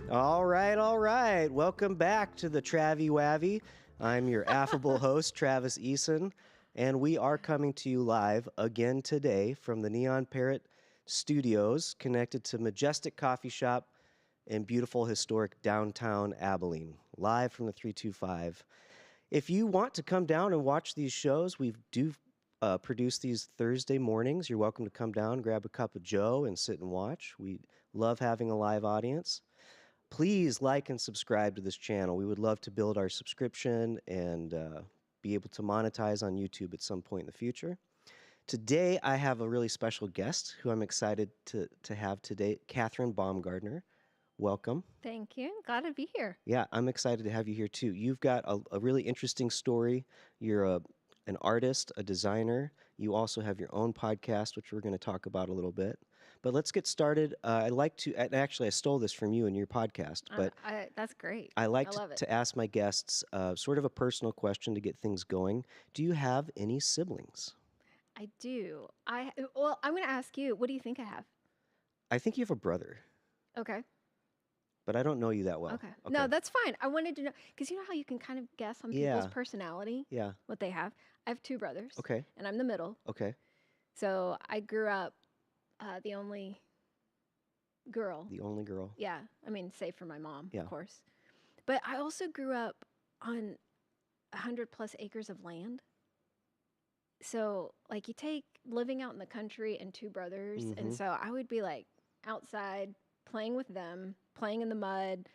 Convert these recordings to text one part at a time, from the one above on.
All right. Welcome back to the Travi Wavi. I'm your affable host, Travis Eason, and we are coming to you live again today from the Neon Parrot Studios, connected to Majestic Coffee Shop in beautiful historic downtown Abilene, live from the 325. If you want to come down and watch these shows, we do produce these Thursday mornings. You're welcome to come down, grab a cup of joe, and sit and watch. We love having a live audience. Please like and subscribe to this channel. We would love to build our subscription and be able to monetize on YouTube at some point in the future. Today, I have a really special guest who I'm excited to have today, Catherine Baumgardner. Welcome. Thank you. Glad to be here. Yeah, I'm excited to have you here too. You've got a really interesting story. You're an artist, a designer. You also have your own podcast, which we're going to talk about a little bit. But let's get started. I'd like to, and actually I stole this from you in your podcast, but that's great. I like to ask my guests sort of a personal question to get things going. Do you have any siblings? I do. Well, I'm going to ask you, what do you think I have? I think you have a brother. Okay. But I don't know you that well. Okay. No, that's fine. I wanted to know, because you know how you can kind of guess on people's personality? Yeah. What they have? I have two brothers. Okay. And I'm the middle. Okay. So I grew up the only girl. The only girl. Yeah. I mean, save for my mom, Yeah. of course. But I also grew up on 100+ acres of land. So, like, you take living out in the country and two brothers, and so I would be, like, outside playing with them, playing in the mud,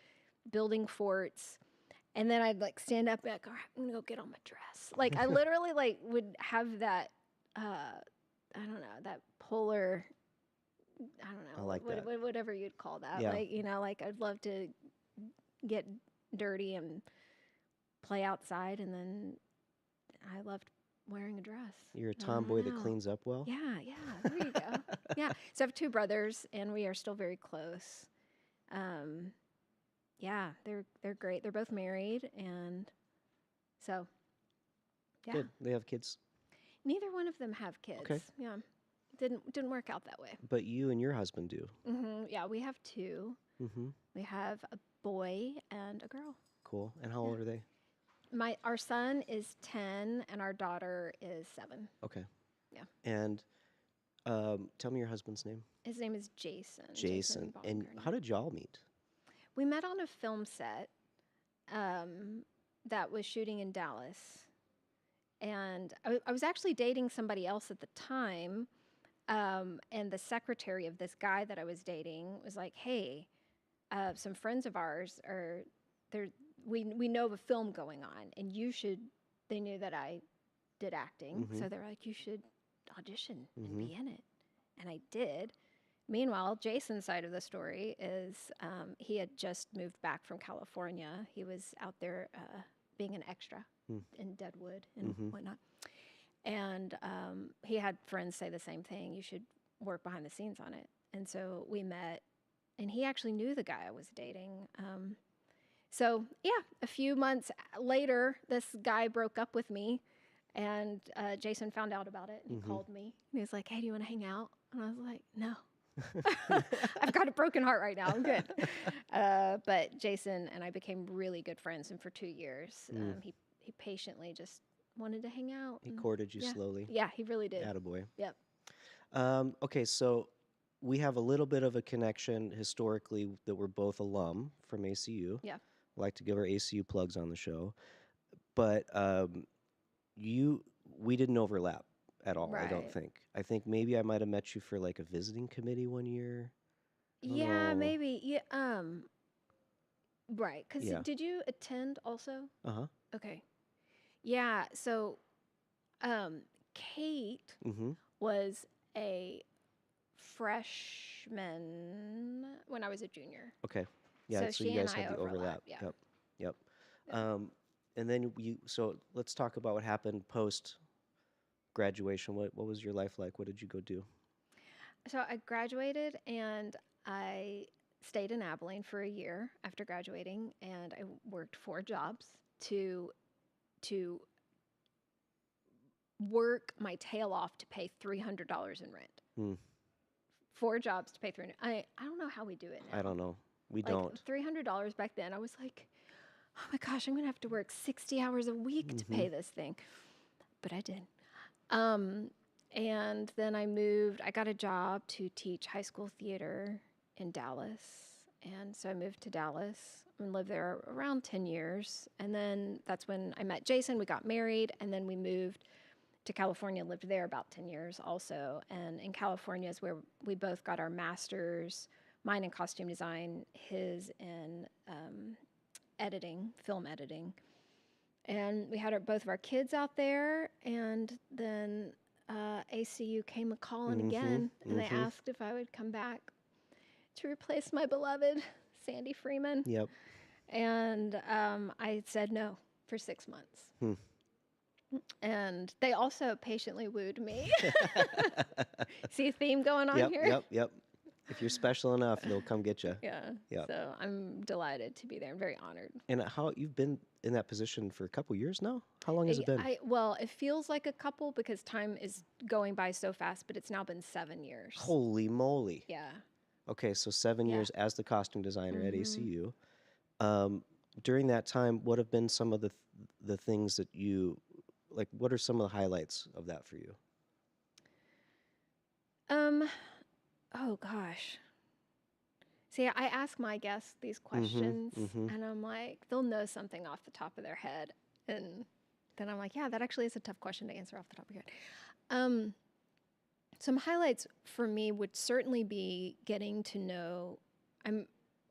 building forts, and then I'd, like, stand up and be like, all right, I'm gonna go get on my dress. Like, I literally, like, would have that, I don't know, that polar, I don't know. I like that. Whatever you'd call that. Yeah. Like, you know, like, I'd love to get dirty and play outside, and then I loved wearing a dress. You're a tomboy that cleans up well? Yeah, there you go. Yeah. So I have two brothers, and we are still very close. Yeah, they're great. They're both married, and so, yeah. Good. They have kids? Neither one of them have kids. Okay. Yeah. Didn't work out that way. But you and your husband do? Mm-hmm. Yeah, we have two. Mm-hmm. We have a boy and a girl. Cool. And how old are they? Our son is 10 and our daughter is 7. Okay. Yeah. And tell me your husband's name. His name is Jason. Jason. And how did y'all meet? We met on a film set that was shooting in Dallas. And I was actually dating somebody else at the time. And the secretary of this guy that I was dating was like, hey, some friends of ours are there. We know of a film going on, and they knew that I did acting. So they were like, you should audition and be in it. And I did. Meanwhile, Jason's side of the story is he had just moved back from California. He was out there being an extra in Deadwood and whatnot. And he had friends say the same thing. You should work behind the scenes on it. And so we met, and he actually knew the guy I was dating. So, yeah, a few months later, this guy broke up with me, and Jason found out about it, and he called me. And he was like, hey, do you want to hang out? And I was like, no. I've got a broken heart right now. I'm good. But Jason and I became really good friends, and for 2 years, he patiently just wanted to hang out. He courted you slowly. Yeah, he really did. Attaboy. Yep. Okay, so we have a little bit of a connection historically that we're both alum from ACU. Yeah. Like to give our ACU plugs on the show, but we didn't overlap at all. Right. I don't think. I think maybe I might have met you for like a visiting committee one year. Yeah, maybe. Yeah. Right. Because did you attend also? Uh-huh. Okay. Yeah. So, Kate was a freshman when I was a junior. Okay. Yeah, so you guys had the overlap. Yeah. Yep. And then so let's talk about what happened post graduation. What was your life like? What did you go do? So I graduated, and I stayed in Abilene for a year after graduating, and I worked 4 jobs to work my tail off to pay $300 in rent. 4 jobs to pay $300. I don't know how we do it now. I don't know. We Like don't. $300 back then. I was like, oh my gosh, I'm going to have to work 60 hours a week to pay this thing. But I did. And then I got a job to teach high school theater in Dallas. And so I moved to Dallas and lived there around 10 years. And then that's when I met Jason. We got married, and then we moved to California, lived there about 10 years also. And in California is where we both got our masters, mine in costume design, his in editing, film editing. And we had both of our kids out there, and then ACU came a calling again, and they asked if I would come back to replace my beloved Sandy Freeman. Yep. And I said no for 6 months. And they also patiently wooed me. See a theme going on here? Yep. If you're special enough, they'll come get you. Yeah. Yep. So I'm delighted to be there. I'm very honored. And how you've been in that position for a couple years now? How long has it been? Well, it feels like a couple because time is going by so fast, but it's now been 7 years. Holy moly. Yeah. Okay, so 7 years as the costume designer at ACU. During that time, what have been some of the things that you, like, what are some of the highlights of that for you? Oh gosh. See, I ask my guests these questions, and I'm like, they'll know something off the top of their head, and then I'm like, yeah, that actually is a tough question to answer off the top of your head. Some highlights for me would certainly be getting to know.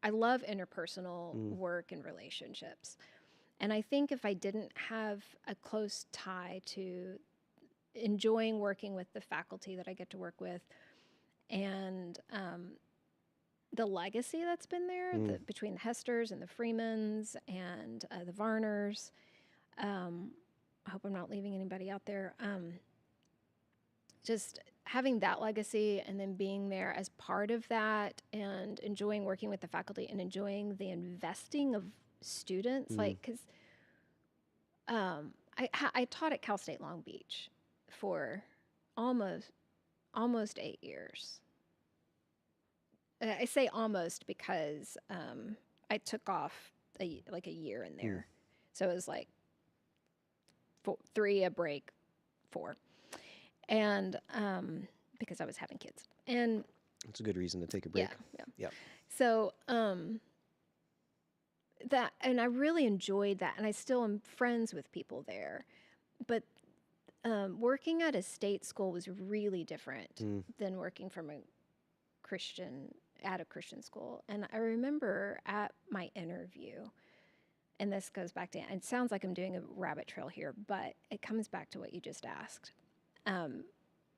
I love interpersonal work and relationships, and I think if I didn't have a close tie to enjoying working with the faculty that I get to work with, and the legacy that's been there between the Hesters and the Freemans and the Varners. I hope I'm not leaving anybody out there. Just having that legacy and then being there as part of that and enjoying working with the faculty and enjoying the investing of students. Like, because I taught at Cal State Long Beach for almost 8 years. I say almost because I took off a year in there. So it was like 3, a break, 4. And because I was having kids. And it's a good reason to take a break. Yeah. So that, and I really enjoyed that. And I still am friends with people there. But working at a state school was really different than working from a Christian school. And I remember at my interview, and this goes back to, it sounds like I'm doing a rabbit trail here, but it comes back to what you just asked.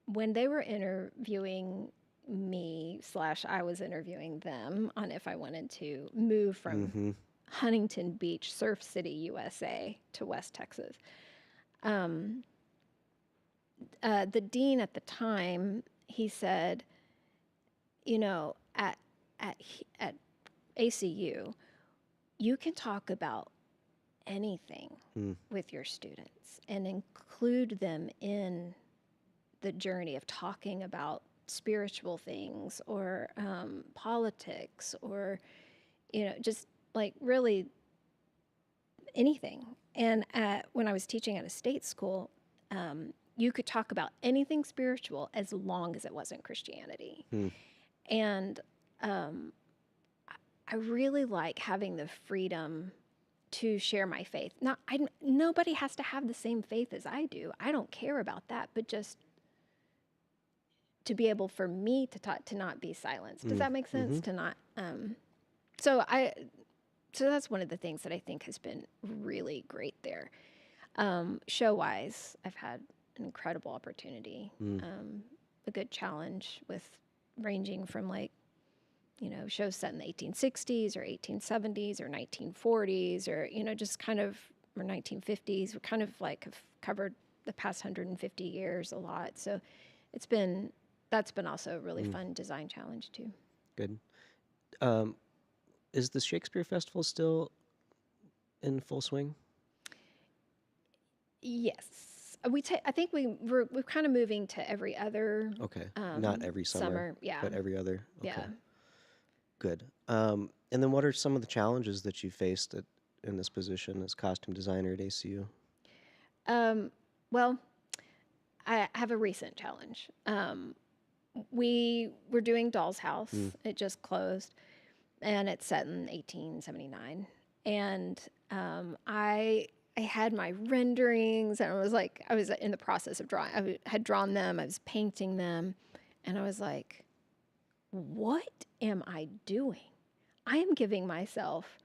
When they were interviewing me / I was interviewing them on if I wanted to move from Huntington Beach, Surf City, USA to West Texas. The dean at the time, he said, you know, at ACU, you can talk about anything with your students and include them in the journey of talking about spiritual things or politics or, you know, just like really anything. And when I was teaching at a state school, you could talk about anything spiritual as long as it wasn't Christianity. And I really like having the freedom to share my faith. Nobody has to have the same faith as I do. I don't care about that, but just to be able for me to talk, to not be silenced. Does that make sense? To not. So that's one of the things that I think has been really great there. Show-wise, I've had an incredible opportunity, a good challenge with ranging from like, you know, shows set in the 1860s or 1870s or 1940s or, you know, just kind of, or 1950s. We kind of like have covered the past 150 years a lot. So that's been also a really fun design challenge too. Good. Is the Shakespeare Festival still in full swing? Yes. I think we're kind of moving to every other. Okay. Not every summer. Yeah. But every other. Okay. Yeah. Good. And then what are some of the challenges that you faced in this position as costume designer at ACU? Um, well, I have a recent challenge. We were doing Doll's House. Mm. It just closed, and it's set in 1879. And I had my renderings, and I was in the process of drawing. Had drawn them. I was painting them, and I was like, "What am I doing? I am giving myself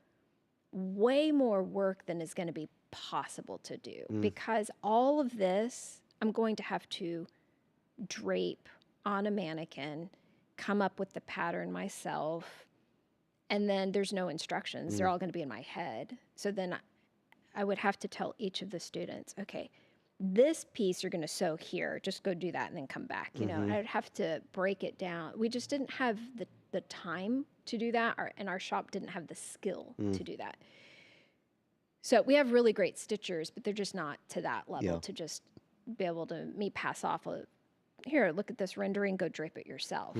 way more work than is going to be possible to do because all of this I'm going to have to drape on a mannequin, come up with the pattern myself, and then there's no instructions. They're all going to be in my head. So then I would have to tell each of the students, okay, this piece you're going to sew here, just go do that and then come back. You know, I'd have to break it down. We just didn't have the time to do that, and our shop didn't have the skill to do that. So we have really great stitchers, but they're just not to that level to just be able to pass off here, look at this rendering, go drape it yourself.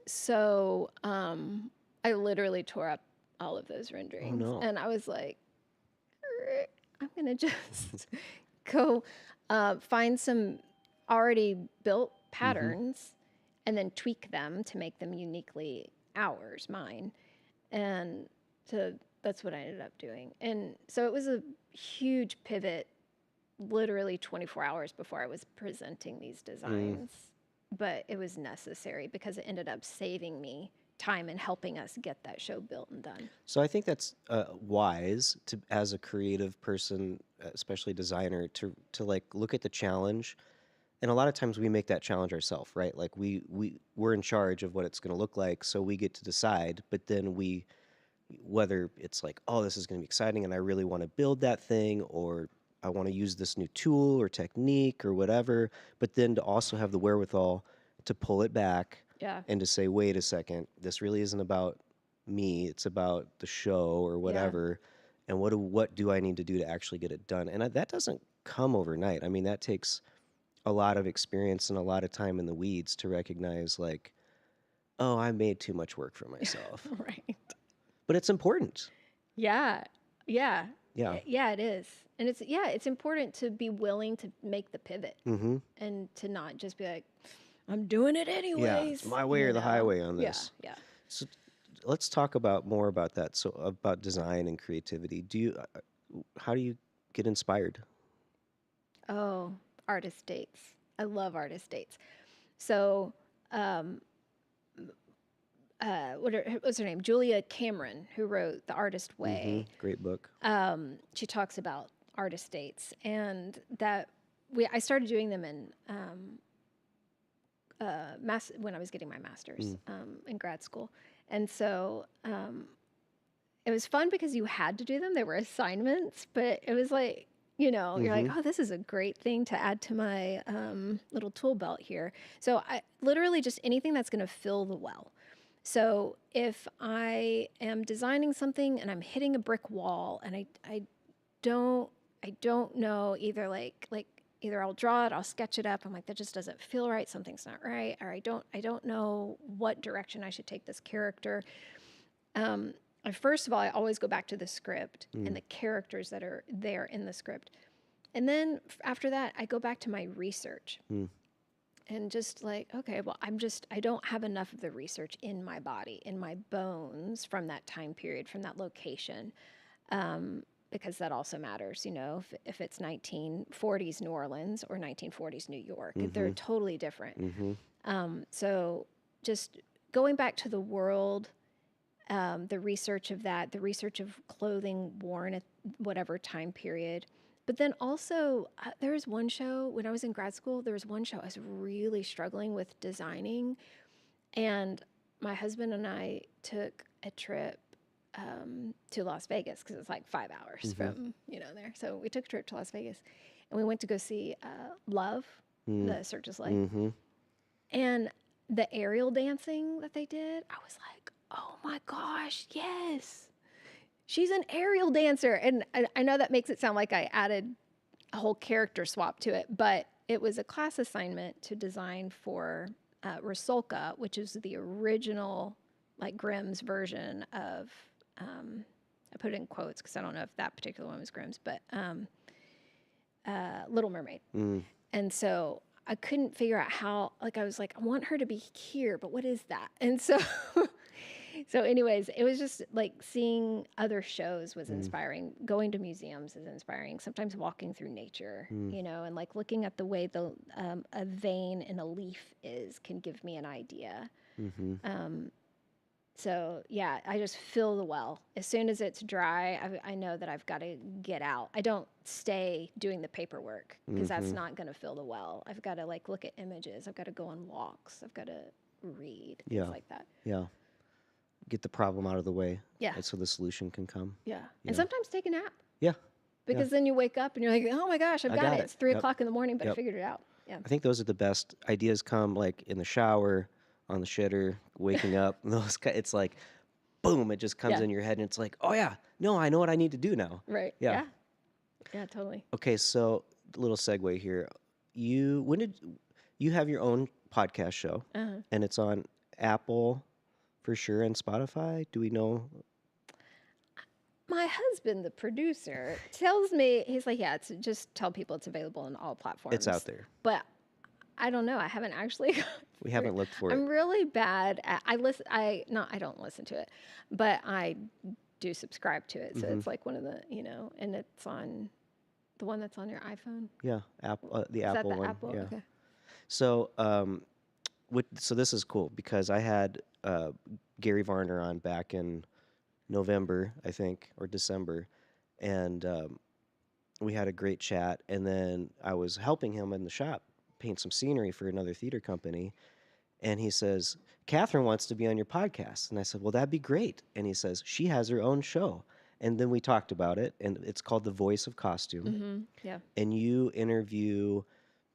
So I literally tore up all of those renderings. Oh, no. And I was like, I'm going to just go find some already built patterns and then tweak them to make them uniquely ours, mine. And so that's what I ended up doing. And so it was a huge pivot, literally 24 hours before I was presenting these designs. But it was necessary because it ended up saving me time and helping us get that show built and done. So I think that's wise to, as a creative person, especially designer, to like look at the challenge. And a lot of times we make that challenge ourselves, right? Like we're in charge of what it's going to look like, so we get to decide. But then whether it's like, oh, this is going to be exciting and I really want to build that thing, or I want to use this new tool or technique or whatever, but then to also have the wherewithal to pull it back and to say, wait a second, this really isn't about me, it's about the show or whatever, and what do I need to do to actually get it done? And that doesn't come overnight. I mean, that takes a lot of experience and a lot of time in the weeds to recognize, like, oh, I made too much work for myself. Right. But it's important. Yeah, it is. And it's important to be willing to make the pivot and to not just be like, I'm doing it anyways. Yeah, it's my way or the highway on this. Yeah. So let's talk more about that. So about design and creativity. How do you get inspired? Oh, artist dates. I love artist dates. So, what's her name? Julia Cameron, who wrote The Artist Way. Great book. She talks about artist dates, and I started doing them in when I was getting my master's in grad school, and so it was fun because you had to do them. They were assignments, but it was like, you're like, oh, this is a great thing to add to my little tool belt here. So I literally just anything that's going to fill the well. So if I am designing something and I'm hitting a brick wall and I don't know, either either I'll draw it, I'll sketch it up. I'm like, that just doesn't feel right. Something's not right. Or I don't know what direction I should take this character. First of all, I always go back to the script and the characters that are there in the script. And then after that, I go back to my research. And just like, okay, well, I don't have enough of the research in my body, in my bones from that time period, from that location, because that also matters, if it's 1940s New Orleans or 1940s New York. They're totally different. So just going back to the world, the research of that, the research of clothing worn at whatever time period. But then also, there was one show, when I was in grad school, there was one show I was really struggling with designing. And my husband and I took a trip to Las Vegas, because it's like 5 hours from, there. So we took a trip to Las Vegas, and we went to go see Love, the Cirque du Soleil. And the aerial dancing that they did, I was like, oh my gosh, yes. She's an aerial dancer. And I know that makes it sound like I added a whole character swap to it, but it was a class assignment to design for Rusalka, which is the original like Grimm's version of, I put it in quotes because I don't know if that particular one was Grimm's, but Little Mermaid. And so I couldn't figure out how, like, I was like, I want her to be here, but what is that? And so, so anyways, it was just like seeing other shows was inspiring. Going to museums is inspiring. Sometimes walking through nature, you know, and like looking at the way a vein in a leaf can give me an idea. So yeah, I just fill the well. As soon as it's dry, I know that I've got to get out. I don't stay doing the paperwork because that's not going to fill the well. I've got to like look at images. I've got to go on walks. I've got to read, things like that. Yeah. Get the problem out of the way. Yeah. And so the solution can come. Yeah. And sometimes take a nap. Yeah. Because then you wake up and you're like, oh my gosh, I've got it. It's 3 o'clock in the morning, but I figured it out. Yeah. I think those are the best ideas come like in the shower, on the shitter, waking up. It's like, boom, it just comes in your head and it's like, oh yeah, no, I know what I need to do now. Right. Yeah. Yeah, totally. Okay, so a little segue here. When did you have your own podcast show? And it's on Apple for sure and Spotify? Do we know? My husband, the producer, tells me, he's like, yeah, just tell people it's available on all platforms. It's out there. But I don't know. I haven't actually. We haven't looked for it. I'm really bad at. I don't listen to it, but I do subscribe to it. So it's like one of the, and it's on the one that's on your iPhone. Yeah, the Is Apple that the one. Apple? Yeah. Okay. So, so this is cool because I had Gary Varner on back in November, I think, or December, and we had a great chat. And then I was helping him in the shop paint some scenery for another theater company. And he says, Catherine wants to be on your podcast. And I said, well, that'd be great. And he says, she has her own show. And then we talked about it, and it's called The Voice of Costume. Yeah. And you interview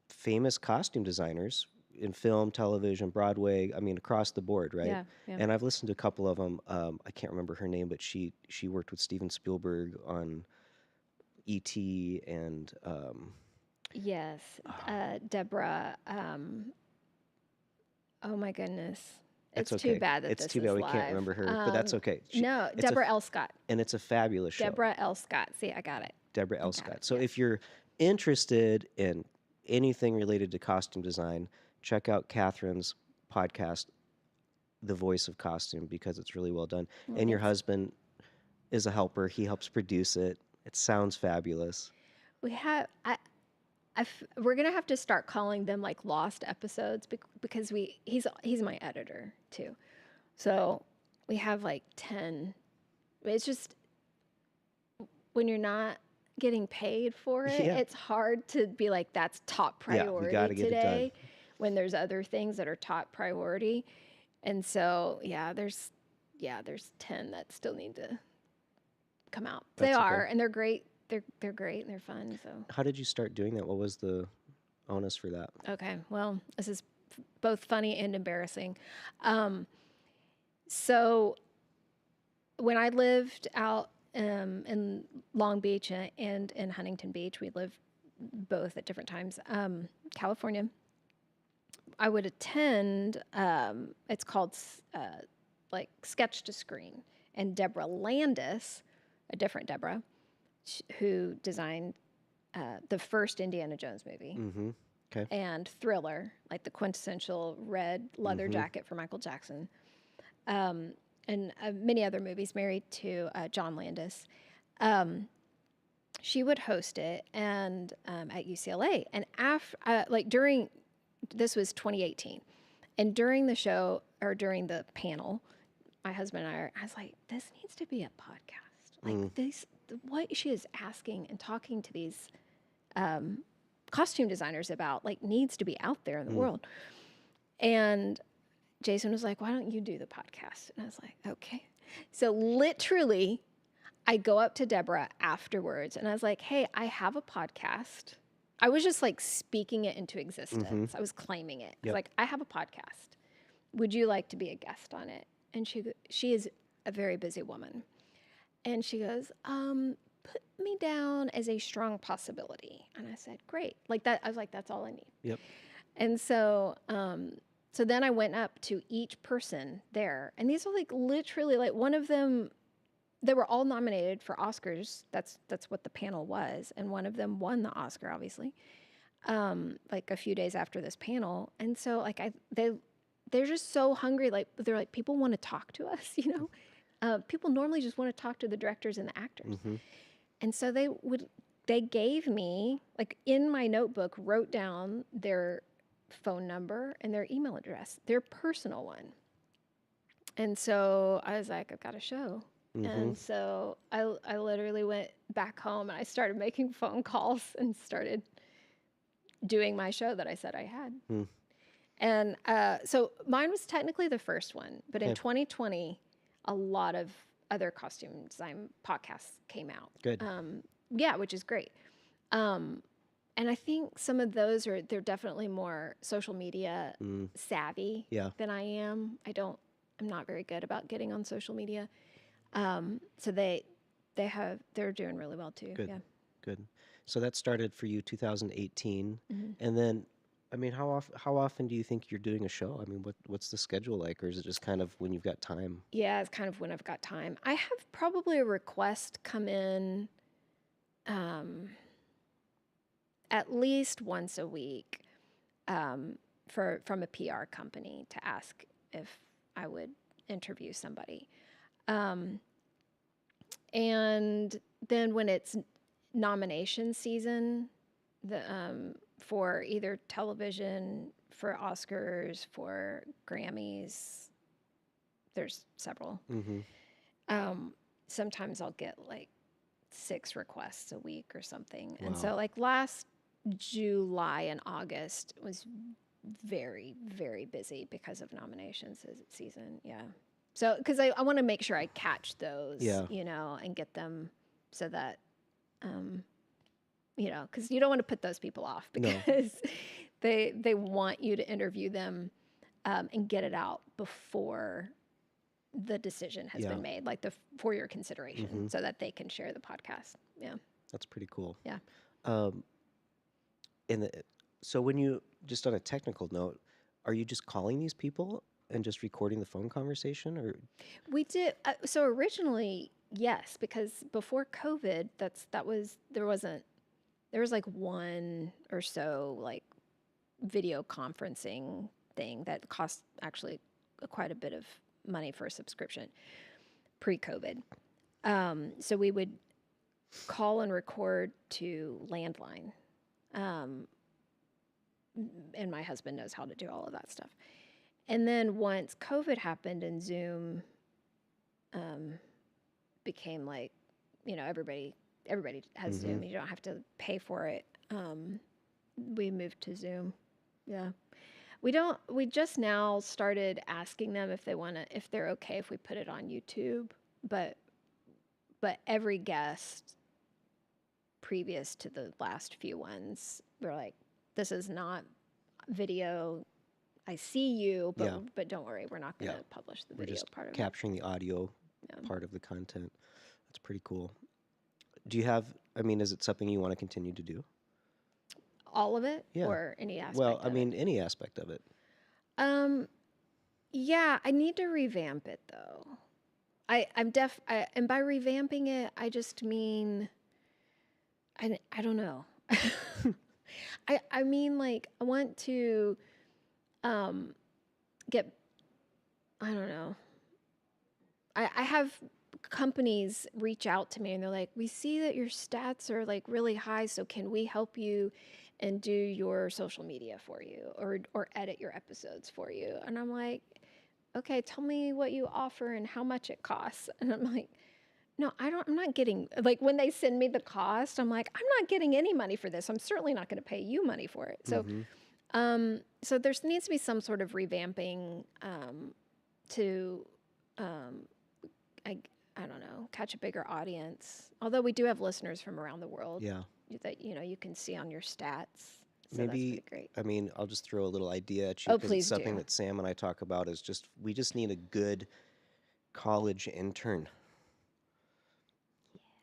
famous costume designers in film, television, Broadway, across the board, right? Yeah. And I've listened to a couple of them. I can't remember her name, but she worked with Steven Spielberg on E.T. and... Yes. Deborah. Oh my goodness. It's okay. too bad that it's this too bad is we live. can't remember her, but that's okay. No, Deborah L. Scott. And it's a fabulous show. Deborah L. Scott. See, I got it. Deborah L. Scott. So if you're interested in anything related to costume design, check out Catherine's podcast, The Voice of Costume, because it's really well done. And your husband is a helper. He helps produce it. It sounds fabulous. We have... we're gonna have to start calling them like lost episodes because he's my editor too, so we have like 10. It's just when you're not getting paid for it, it's hard to be like that's top priority we gotta get today it done. when there's other things that are top priority, and so there's 10 that still need to come out. They are, and they're great. They're great and they're fun. So how did you start doing that? What was the onus for that? Okay, well, this is both funny and embarrassing. So when I lived out in Long Beach and in Huntington Beach, we lived both at different times. California, I would attend. It's called like Sketch to Screen, and Deborah Landis, a different Deborah, who designed the first Indiana Jones movie and Thriller, like the quintessential red leather jacket for Michael Jackson, and many other movies, married to John Landis. She would host it and at UCLA. And this was 2018. And during the show, or during the panel, my husband and I was like, this needs to be a podcast. Like what she is asking and talking to these costume designers about, like, needs to be out there in the world. And Jason was like, why don't you do the podcast? And I was like, okay. So literally, I go up to Deborah afterwards and I was like, hey, I have a podcast. I was just like speaking it into existence. I was claiming it. I was like, I have a podcast. Would you like to be a guest on it? And she is a very busy woman. And she goes, put me down as a strong possibility. And I said, great. Like that, I was like, that's all I need. Yep. And so So then I went up to each person there, and these are like literally like one of them. They were all nominated for Oscars. That's what the panel was, and one of them won the Oscar, obviously. Like a few days after this panel, and so like they're just so hungry. Like they're like, people want to talk to us, you know. People normally just want to talk to the directors and the actors, and so they gave me, like, in my notebook, wrote down their phone number and their email address, their personal one. And so I was like, I've got a show. And so I literally went back home and I started making phone calls and started doing my show that I said I had. And so mine was technically the first one, but in 2020, a lot of other costume design podcasts came out. Good. Yeah, which is great. And I think some of those they're definitely more social media savvy than I am. I'm not very good about getting on social media. So they're doing really well too. Good. Yeah. Good. So that started for you 2018, and then, I mean, how often do you think you're doing a show? I mean, what's the schedule like, or is it just kind of when you've got time? Yeah, it's kind of when I've got time. I have probably a request come in at least once a week from a PR company to ask if I would interview somebody. And then when it's nomination season, for either television, for Oscars, for Grammys, there's several. Sometimes I'll get like 6 requests a week or something. Wow. And so like last July and August was very, very busy because of nominations season. Yeah. So, because I want to make sure I catch those, you know, and get them so that, you know, because you don't want to put those people off because they want you to interview them and get it out before the decision has been made, like for your consideration, so that they can share the podcast. Yeah. That's pretty cool. Yeah. So when you, just on a technical note, are you just calling these people and just recording the phone conversation, or? We did. So originally, yes, because before COVID, there was like one or so like video conferencing thing that cost actually quite a bit of money for a subscription pre-COVID. So we would call and record to landline. And my husband knows how to do all of that stuff. And then once COVID happened and Zoom became like, you know, everybody has Zoom. You don't have to pay for it. We moved to Zoom. Yeah. We just now started asking them if they're okay if we put it on YouTube, but every guest previous to the last few ones, we're like, this is not video. I see you, but don't worry, we're not going to publish the video part of it. Capturing the audio part of the content. That's pretty cool. Do you have, I mean, is it something you want to continue to do? All of it, or any aspect? Well, I mean, any aspect of it. Yeah, I need to revamp it though. And by revamping it, I just mean, I don't know. I mean, like, I want to get, I don't know. I have companies reach out to me and they're like, we see that your stats are like really high, so can we help you and do your social media for you or edit your episodes for you? And I'm like, okay, tell me what you offer and how much it costs. And I'm like, no, I'm not getting, like, when they send me the cost, I'm like, I'm not getting any money for this. I'm certainly not going to pay you money for it. So, so there needs to be some sort of revamping to, I don't know, catch a bigger audience. Although we do have listeners from around the world that, you know, you can see on your stats. So Maybe, that's pretty great. I mean, I'll just throw a little idea at you. Oh, 'cause please it's something do. that Sam and I talk about is just, we just need a good college intern.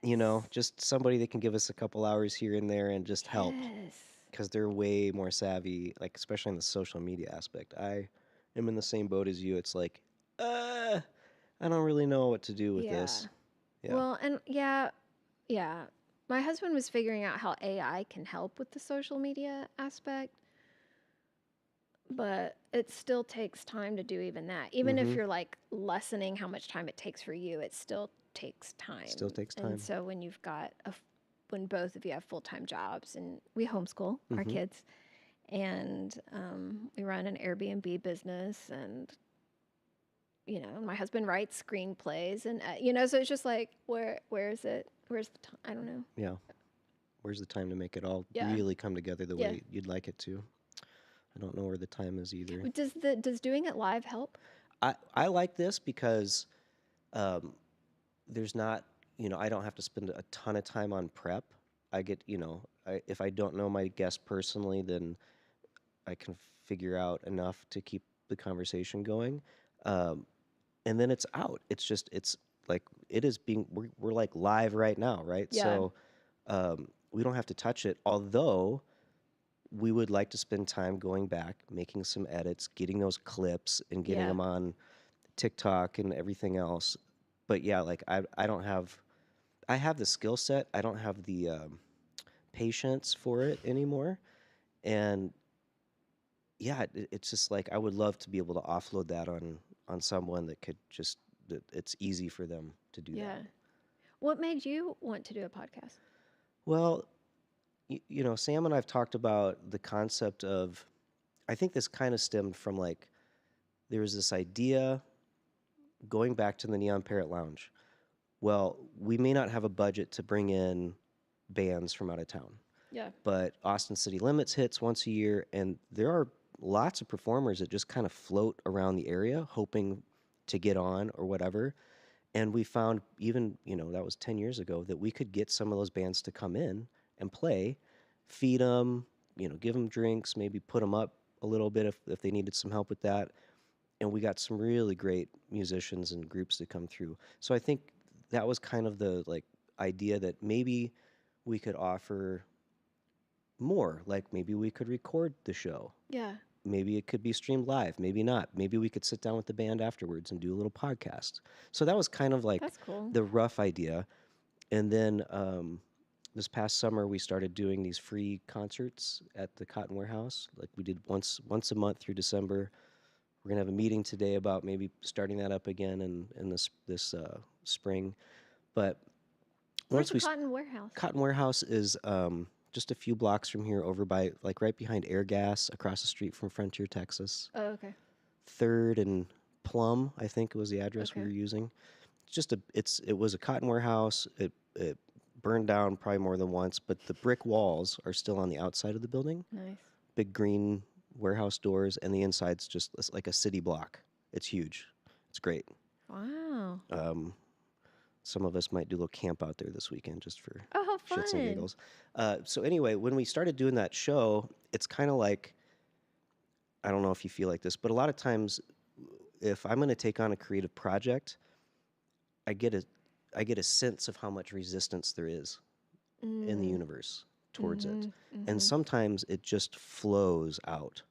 You know, just somebody that can give us a couple hours here and there and just help. Yes. Because they're way more savvy, like, especially in the social media aspect. am in the same boat as you. It's like, I don't really know what to do with Yeah. this. Yeah. Well, and yeah. My husband was figuring out how AI can help with the social media aspect, but it still takes time to do even that. Even if Mm-hmm. you're like lessening how much time it takes for you, it still takes Still time. takes And time. so when both of you have full-time jobs, and we homeschool our Mm-hmm. kids, and we run an Airbnb business, and my husband writes screenplays, and so it's just like, where is it? Where's the time? I don't know. Yeah. Where's the time to make it all Yeah, really come together the yeah. way you'd like it to? I don't know where the time is either. Does doing it live help? I like this because um, there's not, I don't have to spend a ton of time on prep. I get, if I don't know my guest personally, then I can figure out enough to keep the conversation going. Um, and then it's out. It's like, it is we're like live right now, right? Yeah, So we don't have to touch it, although we would like to spend time going back, making some edits, getting those clips and getting yeah, them on TikTok and everything else. But yeah, like I don't have, I have the skill set. I don't have the patience for it anymore. And yeah, it's just like I would love to be able to offload that on someone that could just that it's easy for them to do yeah. that. What made you want to do a podcast? Well, Sam and I've talked about the concept of. I think this kind of stemmed from like there was this idea going back to the Neon Parrot Lounge. Well, we may not have a budget to bring in bands from out of town, Yeah, but Austin City Limits hits once a year, and there are lots of performers that just kind of float around the area hoping to get on or whatever. And we found, even, that was 10 years ago, that we could get some of those bands to come in and play, feed them, give them drinks, maybe put them up a little bit if they needed some help with that. And we got some really great musicians and groups to come through. So I think that was kind of the like idea that maybe we could offer more. Like maybe we could record the show. yeah. Maybe it could be streamed live. Maybe not. Maybe we could sit down with the band afterwards and do a little podcast. So that was kind of like That's cool. the rough idea. And then this past summer we started doing these free concerts at the Cotton Warehouse. Like we did once a month through December. We're gonna have a meeting today about maybe starting that up again in this spring. But Where's once the we Cotton Warehouse? Cotton Warehouse is just a few blocks from here, over by like right behind Air Gas, across the street from Frontier, Texas. Oh, okay. Third and Plum, I think was the address we Okay. were using. It was a cotton warehouse. It burned down probably more than once, but the brick walls are still on the outside of the building. Nice. Big green warehouse doors, and the inside's just like a city block. It's huge. It's great. Wow. Um, some of us might do a little camp out there this weekend just for Oh, how shits and fun. giggles. So anyway, when we started doing that show, it's kind of like, I don't know if you feel like this, but a lot of times, if I'm going to take on a creative project, I get a I get a sense of how much resistance there is in the Mm. universe towards it. Mhm. And Mhm. sometimes it just flows out.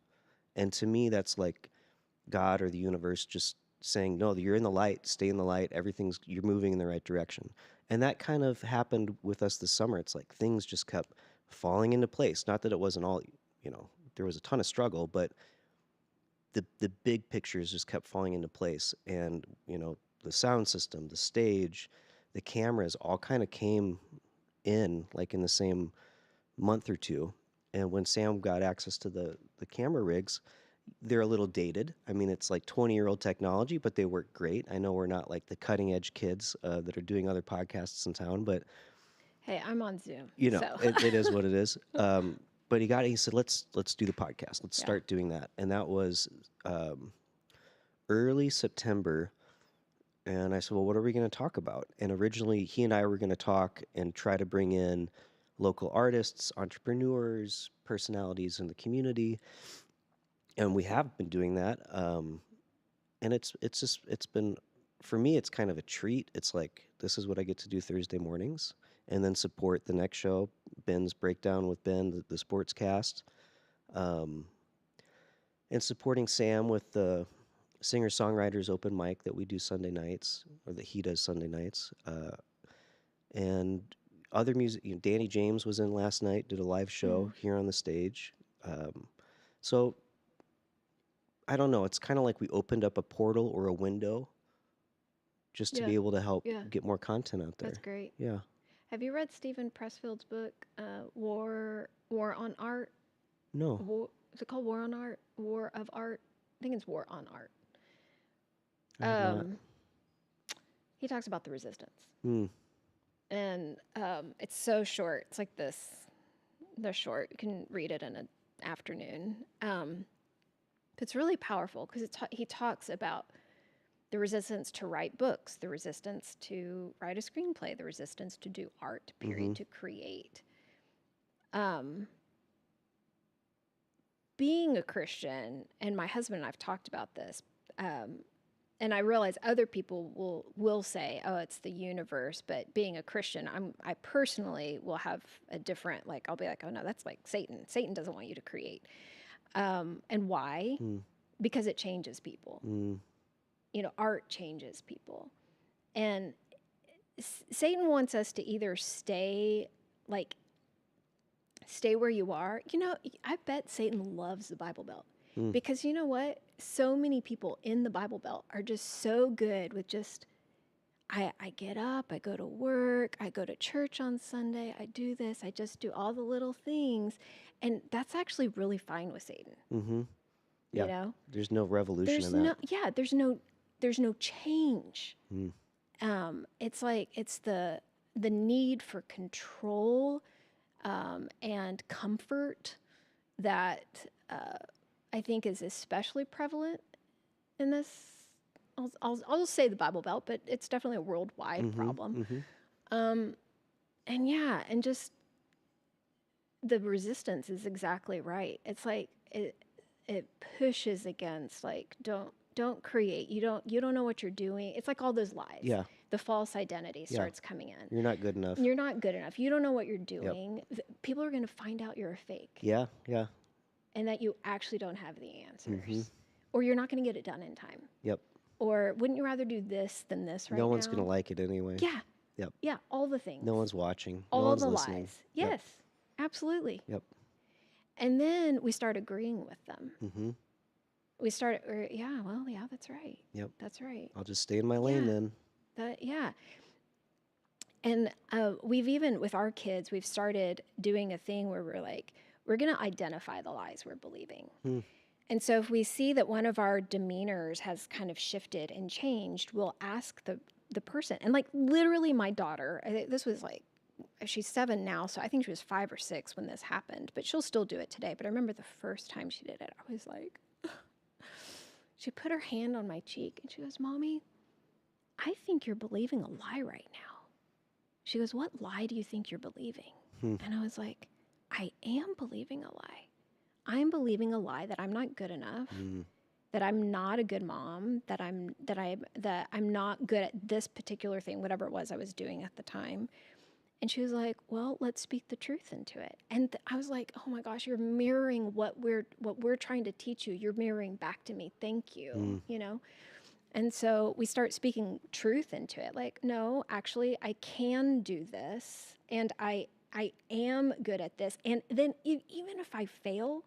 And to me, that's like God or the universe just saying, no, you're in the light, stay in the light, you're moving in the right direction. And that kind of happened with us this summer. It's like things just kept falling into place. Not that it wasn't all, there was a ton of struggle, but the big pictures just kept falling into place. And, the sound system, the stage, the cameras all kind of came in like in the same month or two. And when Sam got access to the camera rigs, they're a little dated. I mean, it's like 20-year-old technology, but they work great. I know we're not like the cutting edge kids that are doing other podcasts in town, but Hey, I'm on Zoom, so it is what it is. But he said, let's do the podcast. Let's yeah. start doing that. And that was early September. And I said, well, what are we going to talk about? And originally, he and I were going to talk and try to bring in local artists, entrepreneurs, personalities in the community. And we have been doing that. And it's been, for me, it's kind of a treat. It's like, this is what I get to do Thursday mornings, and then support the next show, Ben's Breakdown with Ben, the sports cast. And supporting Sam with the singer-songwriters open mic that we do Sunday nights, or that he does Sunday nights. And other music, Danny James was in last night, did a live show Mm. here on the stage. Um, so I don't know. It's kind of like we opened up a portal or a window just to Yeah. be able to help Yeah. get more content out there. That's great. Yeah. Have you read Stephen Pressfield's book, War on Art? No. Is it called War on Art? War of Art? I think it's War on Art. I have not. He talks about the resistance. Mm. And it's so short. It's like this. They're short. You can read it in an afternoon. It's really powerful because he talks about the resistance to write books, the resistance to write a screenplay, the resistance to do art, period, to create. Being a Christian, and my husband and I've talked about this, and I realize other people will say, "Oh, it's the universe," but being a Christian, I personally will have a different, like, I'll be like, "Oh no, that's like Satan. Satan doesn't want you to create." And why? Because it changes people. Art changes people, and Satan wants us to either stay where you are. I bet Satan loves the Bible Belt. Because you know what? So many people in the Bible Belt are just so good with just, I get up, I go to work, I go to church on Sunday, I do this, I just do all the little things. And that's actually really fine with Satan. Mm-hmm. Yeah. You know? There's no revolution in that. There's no change. It's like, it's the need for control and comfort that I think is especially prevalent in this. I'll just say the Bible Belt, but it's definitely a worldwide problem. And just the resistance is exactly right. It's like it pushes against, like, don't create. You don't know what you're doing. It's like all those lies. Yeah. The false identity starts coming in. You're not good enough. You're not good enough. You don't know what you're doing. People are going to find out you're a fake. Yeah. And that you actually don't have the answers. Or you're not going to get it done in time. Yep. Or wouldn't you rather do this than this right now? No one's going to like it anyway. Yeah. Yep. Yeah, all the things. No one's watching. All no one's the listening. lies. Yes, absolutely. Yep. And then we start agreeing with them. We start, that's right. Yep. That's right. I'll just stay in my lane then. And we've even, with our kids, we've started doing a thing where we're like, we're going to identify the lies we're believing. And so if we see that one of our demeanors has kind of shifted and changed, we'll ask the person. And like literally my daughter, this was like, she's 7 now, so I think she was 5 or 6 when this happened, but she'll still do it today. But I remember the first time she did it, I was like, she put her hand on my cheek and she goes, "Mommy, I think you're believing a lie right now." She goes, "What lie do you think you're believing?" And I was like, I am believing a lie. I'm believing a lie that I'm not good enough, that I'm not a good mom, that I'm not good at this particular thing, whatever it was I was doing at the time. And she was like, "Well, let's speak the truth into it." And I was like, "Oh my gosh, you're mirroring what we're trying to teach you. You're mirroring back to me. Thank you." And so we start speaking truth into it. Like, no, actually, I can do this, and I am good at this. And then even if I fail,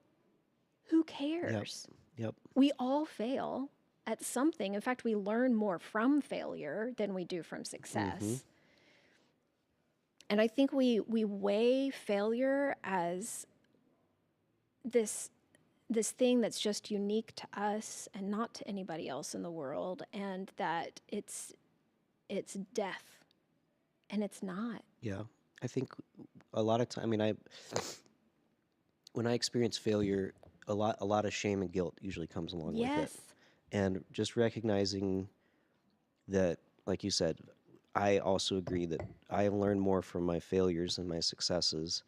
who cares? Yep. We all fail at something. In fact, we learn more from failure than we do from success. And I think we weigh failure as this thing that's just unique to us and not to anybody else in the world, and that it's death, and it's not. Yeah, I think a lot of time. I mean, when I experience failure, a lot of shame and guilt usually comes along with it, and just recognizing that, like you said, I also agree that I have learned more from my failures than my successes,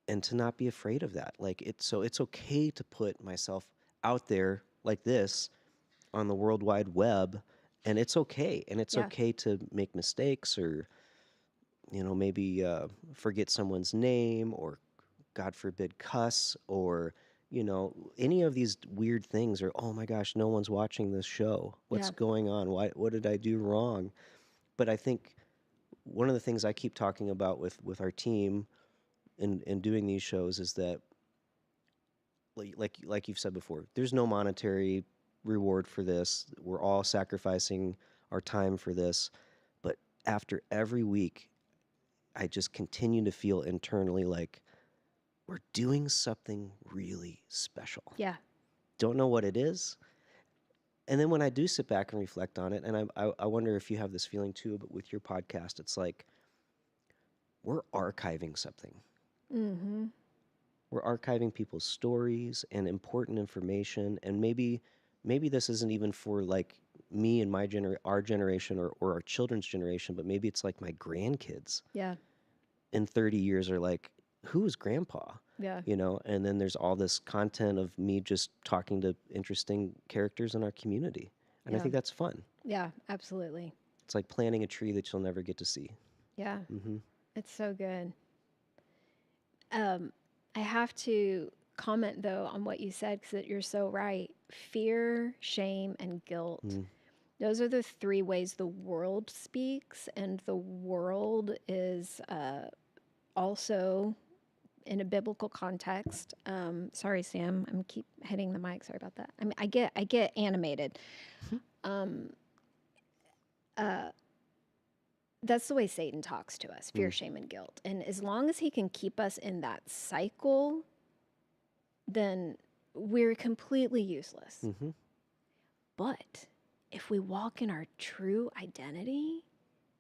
and to not be afraid of that. Like it's okay to put myself out there like this on the World Wide Web, and it's okay. And it's okay to make mistakes, or maybe forget someone's name, or God forbid cuss, or any of these weird things, or oh my gosh, no one's watching this show. What's Yeah. going on? What did I do wrong? But I think one of the things I keep talking about with our team in doing these shows is that like you've said before, there's no monetary reward for this. We're all sacrificing our time for this. But after every week, I just continue to feel internally like we're doing something really special. Yeah. Don't know what it is. And then when I do sit back and reflect on it, and I wonder if you have this feeling too, but with your podcast, it's like we're archiving something. Mm-hmm. We're archiving people's stories and important information, and maybe this isn't even for like me and our generation or our children's generation, but maybe it's like my grandkids Yeah. in 30 years are like, who is grandpa? Yeah. And then there's all this content of me just talking to interesting characters in our community. And I Yeah. think that's fun. Yeah, absolutely. It's like planting a tree that you'll never get to see. Yeah. Mm-hmm. It's so good. I have to comment though on what you said because you're so right. Fear, shame, and guilt. Mm. Those are the three ways the world speaks, and the world is also in a biblical context. Sorry, Sam, I'm keep hitting the mic. Sorry about that. I mean, I get animated. That's the way Satan talks to us: fear, shame, and guilt. And as long as he can keep us in that cycle, then we're completely useless. Mm-hmm. But if we walk in our true identity,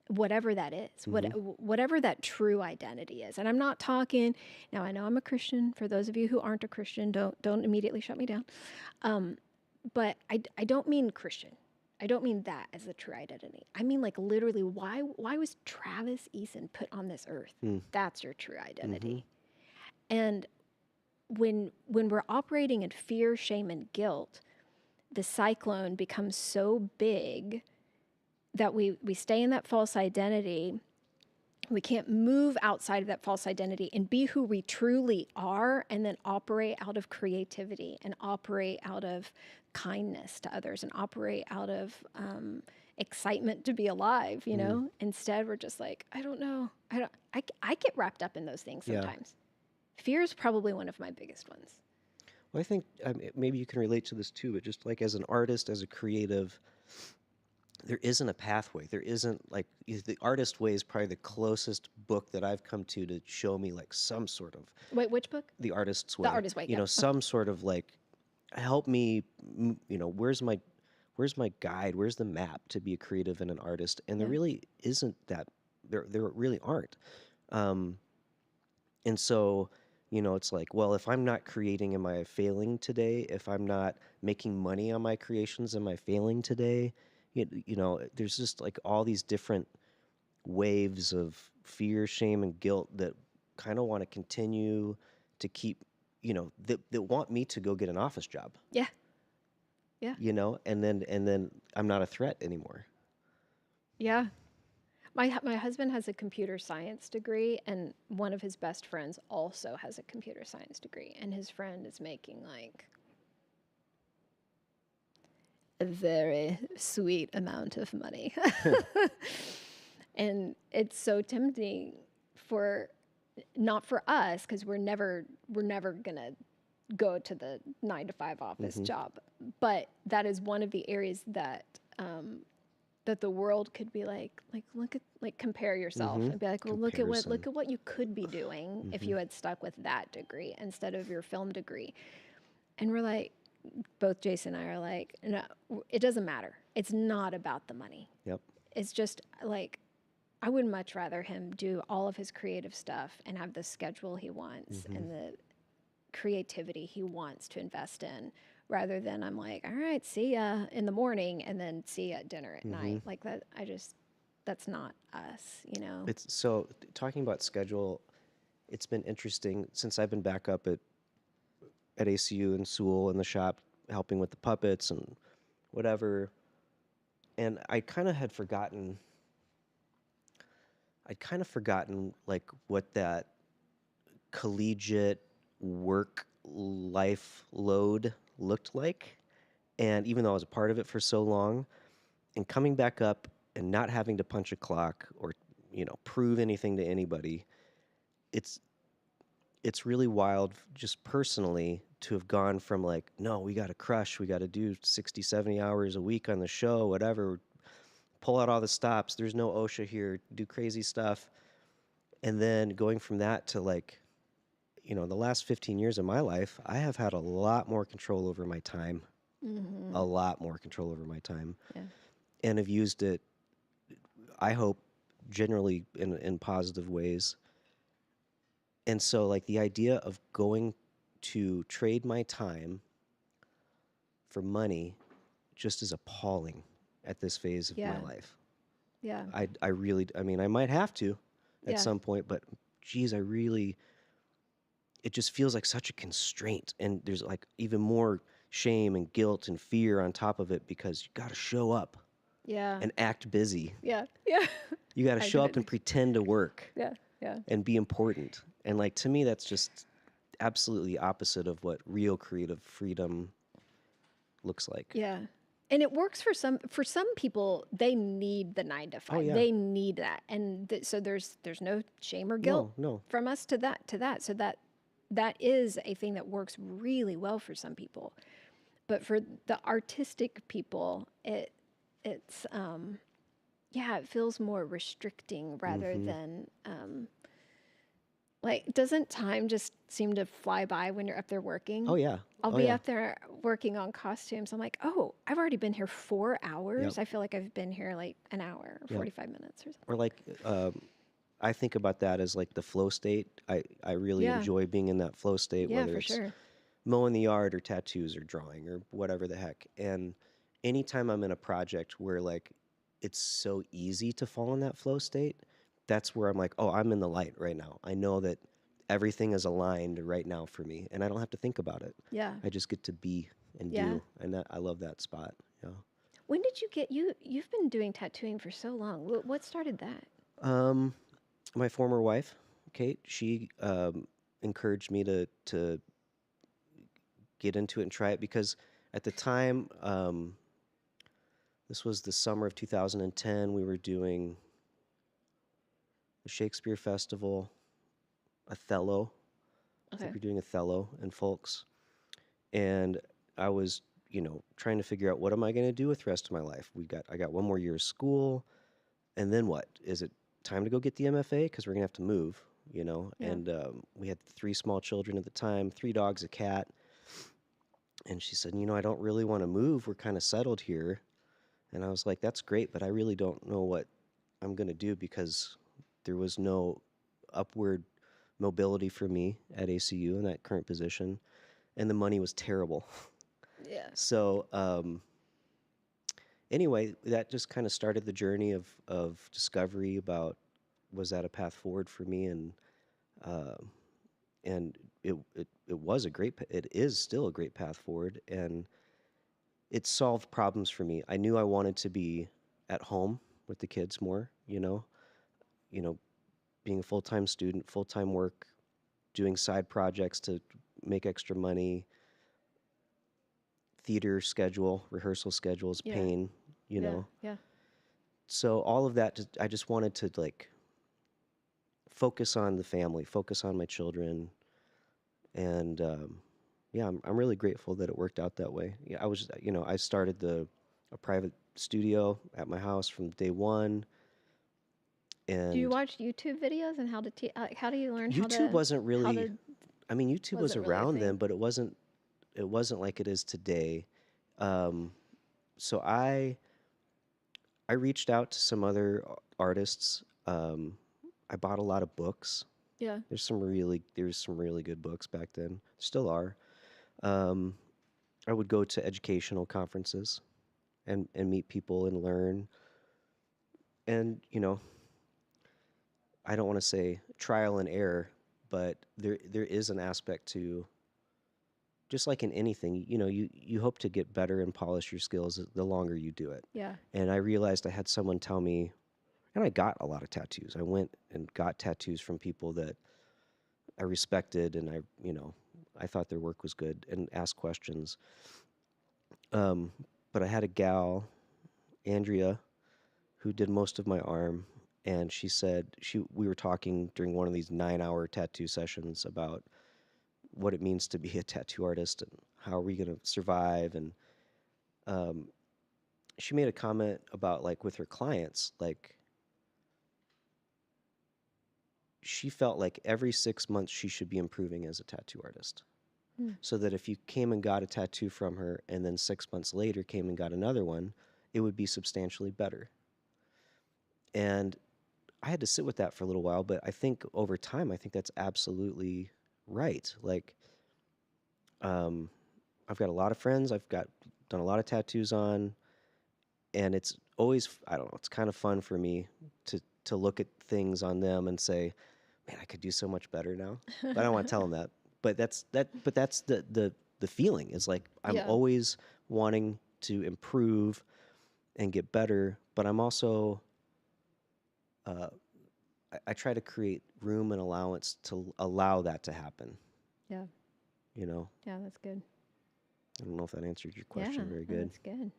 whatever that is, whatever that true identity is, and I'm not talking now. I know I'm a Christian. For those of you who aren't a Christian, don't immediately shut me down. But I don't mean Christian. I don't mean that as the true identity. I mean like literally, why was Travis Eason put on this earth? That's your true identity. And when we're operating in fear, shame, and guilt, the cyclone becomes so big that we stay in that false identity. We can't move outside of that false identity and be who we truly are, and then operate out of creativity and operate out of kindness to others and operate out of excitement to be alive, Instead, we're just like, I don't know. I get wrapped up in those things sometimes. Yeah. Fear is probably one of my biggest ones. Well, I think maybe you can relate to this too, but just like as an artist, as a creative, there isn't a pathway. There isn't like the artist way is probably the closest book that I've come to show me like some sort of. Wait, which book? The Artist's Way. The Artist's Way. Some sort of like help me. Where's my guide? Where's the map to be a creative and an artist? And there really isn't that. There really aren't. And so. It's like, well, if I'm not creating, am I failing today? If I'm not making money on my creations, am I failing today? There's just like all these different waves of fear, shame, and guilt that kind of want to continue to keep, that want me to go get an office job. Yeah. Yeah. And then I'm not a threat anymore. Yeah. My husband has a computer science degree, and one of his best friends also has a computer science degree, and his friend is making like a very sweet amount of money. And it's so tempting not for us, because we're never gonna go to the 9-to-5 office job, but that is one of the areas that that the world could be like look at, like, compare yourself and be like, well, look at what you could be doing if you had stuck with that degree instead of your film degree. And we're like, both Jason and I are like, no, it doesn't matter. It's not about the money. Yep. It's just like, I would much rather him do all of his creative stuff and have the schedule he wants and the creativity he wants to invest in, rather than I'm like, all right, see ya in the morning and then see ya at dinner at night. Like that, that's not us, It's so, talking about schedule, it's been interesting since I've been back up at ACU and Sewell in the shop helping with the puppets and whatever. And I kind of had forgotten like what that collegiate work life load looked like. And even though I was a part of it for so long, and coming back up and not having to punch a clock or, prove anything to anybody, it's it's really wild just personally to have gone from like, no, we got to crush, we got to do 60, 70 hours a week on the show, whatever, pull out all the stops, there's no OSHA here, do crazy stuff. And then going from that to like, the last 15 years of my life, I have had a lot more control over my time, Mm-hmm. a lot more control over my time, Yeah. and have used it, I hope, generally in positive ways. And so, like, the idea of going to trade my time for money just is appalling at this phase of my Yeah. life. Yeah. I really, I mean, I might have to at Yeah. some point, but geez, it just feels like such a constraint. And there's like even more shame and guilt and fear on top of it because you got to show up Yeah. and act busy. Yeah. Yeah. You got to I show can. up and pretend to work Yeah. Yeah. and be important. And like to me, that's just absolutely opposite of what real creative freedom looks like. Yeah. And it works for some people. They need the 9 to 5. Oh, yeah. They need that, and so there's no shame or guilt No. from us to that. So that is a thing that works really well for some people. But for the artistic people, it's yeah, it feels more restricting rather Mhm. than like, doesn't time just seem to fly by when you're up there working? Oh, yeah. I'll Oh, be yeah. up there working on costumes. I'm like, oh, I've already been here 4 Yep. hours. I feel like I've been here like an hour, or Yep. 45 minutes or something. Or like, I think about that as like the flow state. I really Yeah. enjoy being in that flow state, Yeah, whether for it's sure. mowing the yard or tattoos or drawing or whatever the heck. And anytime I'm in a project where like it's so easy to fall in that flow state, that's where I'm like, oh, I'm in the light right now. I know that everything is aligned right now for me, and I don't have to think about it. Yeah. I just get to be and Yeah. do, and I love that spot. Yeah. When did you get you've been doing tattooing for so long. What started that? My former wife, Kate, she encouraged me to get into it and try it because at the time, this was the summer of 2010. We were doing the Shakespeare Festival, Othello. I think Okay. we're doing Othello and Folks. And I was, trying to figure out what am I going to do with the rest of my life. I got one more year of school, and then what? Is it time to go get the MFA? Because we're going to have to move, Yeah. And we had 3 small children at the time, 3 dogs, a cat. And she said, I don't really want to move. We're kind of settled here. And I was like, that's great, but I really don't know what I'm going to do because there was no upward mobility for me at ACU in that current position, and the money was terrible. Yeah. So anyway, that just kind of started the journey of discovery about was that a path forward for me, um, and it was a great it is still a great path forward, and it solved problems for me. I knew I wanted to be at home with the kids more, you know, being a full-time student, full-time work, doing side projects to make extra money, theater schedule, rehearsal schedules, Yeah. pain, you Yeah. know. Yeah. So all of that, I just wanted to like focus on the family, focus on my children, and yeah, I'm really grateful that it worked out that way. Yeah, I started a private studio at my house from day one, Do you and watch YouTube videos and how to how do you learn YouTube wasn't how really. to I mean, YouTube was wasn't really a around then, thing? but it wasn't like it is today. Um, so I reached out to some other artists. I bought a lot of books. Yeah. There's some really good books back then. Still are. Um, I would go to educational conferences and meet people and learn. And I don't want to say trial and error, but there is an aspect to just like in anything, you hope to get better and polish your skills the longer you do it. Yeah. And I realized I had someone tell me, and I got a lot of tattoos. I went and got tattoos from people that I respected, and I thought their work was good and asked questions. Um, but I had a gal, Andrea, who did most of my arm, and she said we were talking during one of these 9-hour tattoo sessions about what it means to be a tattoo artist and how are we going to survive. And um, she made a comment about like with her clients, like she felt like every 6 months she should be improving as a tattoo artist. Mm. So that if you came and got a tattoo from her and then 6 months later came and got another one, it would be substantially better. And I had to sit with that for a little while, but I think over time, I think that's absolutely right. Like, um, I've got a lot of friends. I've got done a lot of tattoos on, and it's always I don't know. It's kind of fun for me to look at things on them and say, "Man, I could do so much better now." But I don't want to tell them that. But that's the feeling is like I'm Yeah. always wanting to improve and get better, but I'm also uh, I try to create room and allowance to allow that to happen. Yeah. You know, Yeah, that's good. I don't know if that answered your Yeah, question very no, good. that's good.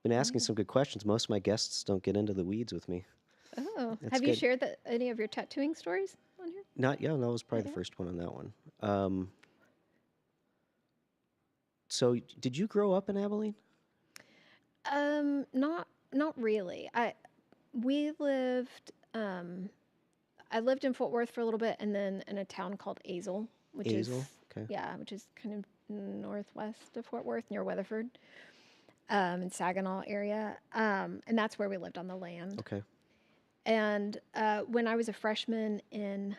Been asking Yeah. some good questions. Most of my guests don't get into the weeds with me. Oh, That's have you good. shared any of your tattooing stories on here? Not yeah, that was probably Not the yet? first one on that one. So did you grow up in Abilene? Not really. We lived I lived in Fort Worth for a little bit and then in a town called Azle, which is Hazel. Okay. yeah, which is kind of northwest of Fort Worth near Weatherford, in Saginaw area. And that's where we lived on the land. Okay. And when I was a freshman in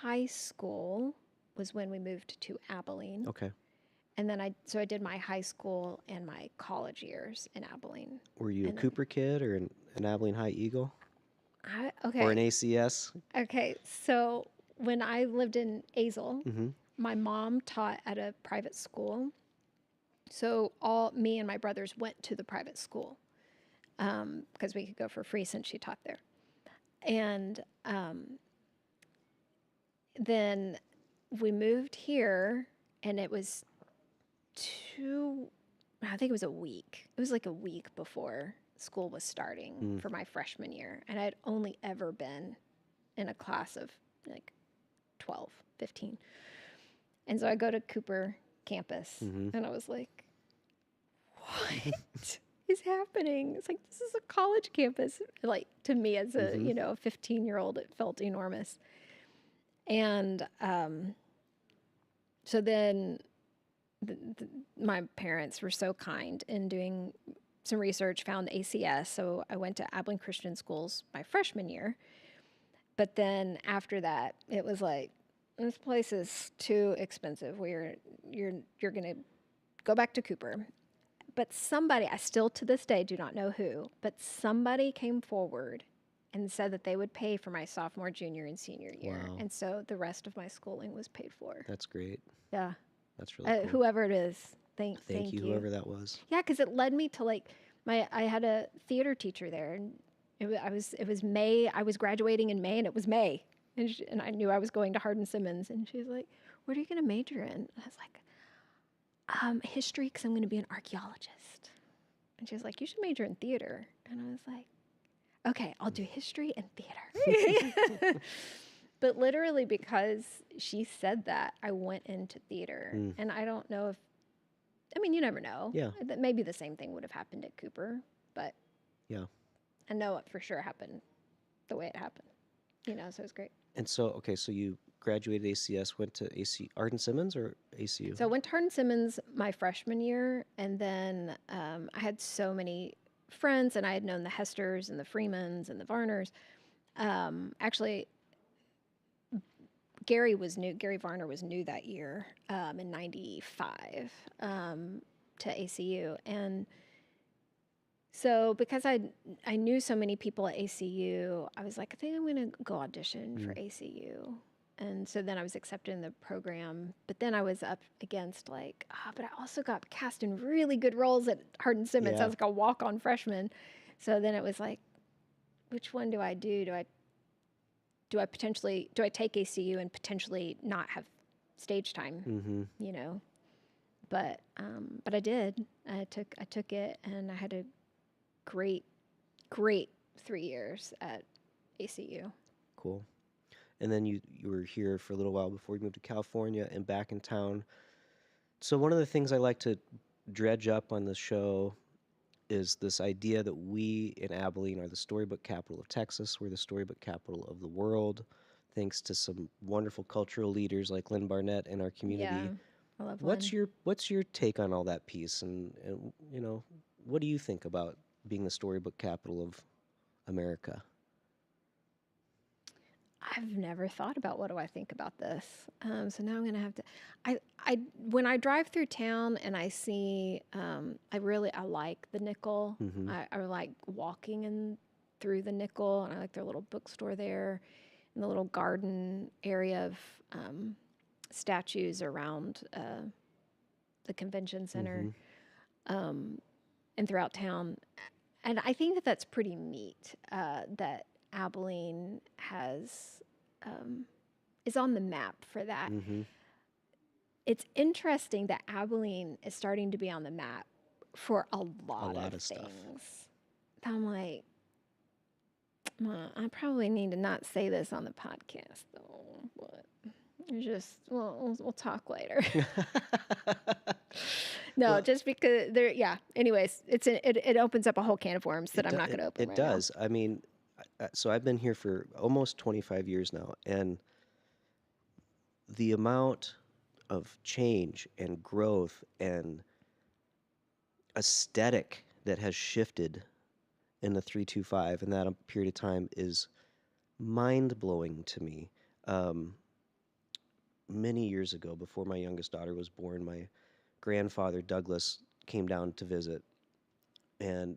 high school was when we moved to Abilene. Okay. And then I did my high school and my college years in Abilene. Were you a And then Cooper kid or an Abilene High Eagle or an okay. ACS? Okay. So when I lived in Azle, Mm-hmm. my mom taught at a private school. So all me and my brothers went to the private school because we could go for free since she taught there. And then we moved here, and it was I think it was a week. It was like a week before school was starting for my freshman year. And I'd only ever been in a class of like 12, 15. And so I go to Cooper campus, and I was like, what is happening? It's like, this is a college campus. Like, to me as a, 15-year-old, it felt enormous. And so then my parents were so kind in doing some research, found ACS. So I went to Abilene Christian Schools my freshman year. But then after that, it was like, this place is too expensive. You're going to go back to Cooper. But somebody, I still to this day do not know who, but somebody came forward and said that they would pay for my sophomore, junior, and senior year. Wow. And so the rest of my schooling was paid for. That's great. Yeah. That's really cool. Whoever it is, thank you, you. whoever that was. Yeah, because it led me to like I had a theater teacher there, and it was May. I was graduating in May, and it was May, and I knew I was going to Hardin Simmons, and she's like, "What are you going to major in?" And I was like, "History, because I'm going to be an archaeologist." And she was like, "You should major in theater," and I was like, "Okay, I'll do history and theater." But literally because she said that, I went into theater. And I don't know you never know. Yeah. That maybe the same thing would have happened at Cooper, but yeah, I know it for sure happened the way it happened. So it was great. And so, okay, so you graduated ACS, went to Hardin Simmons or ACU? So I went to Hardin Simmons my freshman year, and then I had so many friends, and I had known the Hesters and the Freemans and the Varners. Actually, Gary Varner was new that year in '95 to ACU. And so because I knew so many people at ACU, I was like, I think I'm going to go audition for ACU. And so then I was accepted in the program. But then I was up against like, but I also got cast in really good roles at Hardin Simmons. I was like a walk-on freshman. So then it was like, which one do I do? Do I take ACU and potentially not have stage time, Mm-hmm. you know. But I did. I took it, and I had a great, great 3 years at ACU. Cool. And then you were here for a little while before you moved to California and back in town. So one of the things I like to dredge up on the show is this idea that we in Abilene are the storybook capital of Texas. We're the storybook capital of the world, thanks to some wonderful cultural leaders like Lynn Barnett in our Yeah, community. I love What's one. your take on all that piece, and what do you think about being the storybook capital of America? I've never thought about what do I think about this. So now I'm gonna have to. I when I drive through town and I see, I like the Nickel. Mm-hmm. I like walking in through the Nickel, and I like their little bookstore there, and the little garden area of statues around the convention center, Mm-hmm. and throughout town. And I think that that's pretty neat, that Abilene has is on the map for that. Mm-hmm. It's interesting that Abilene is starting to be on the map for a A lot lot of of stuff. things. I'm like, well, I probably need to not say this on the podcast though, but we'll talk later. No, Well, just because there. Yeah. Anyways, it opens up a whole can of worms that I'm not going to open it right now. does. I mean, so I've been here for almost 25 years now, and the amount of change and growth and aesthetic that has shifted in the 325 in that period of time is mind blowing to me. Um, Many years ago, before my youngest daughter was born, my grandfather Douglas came down to visit and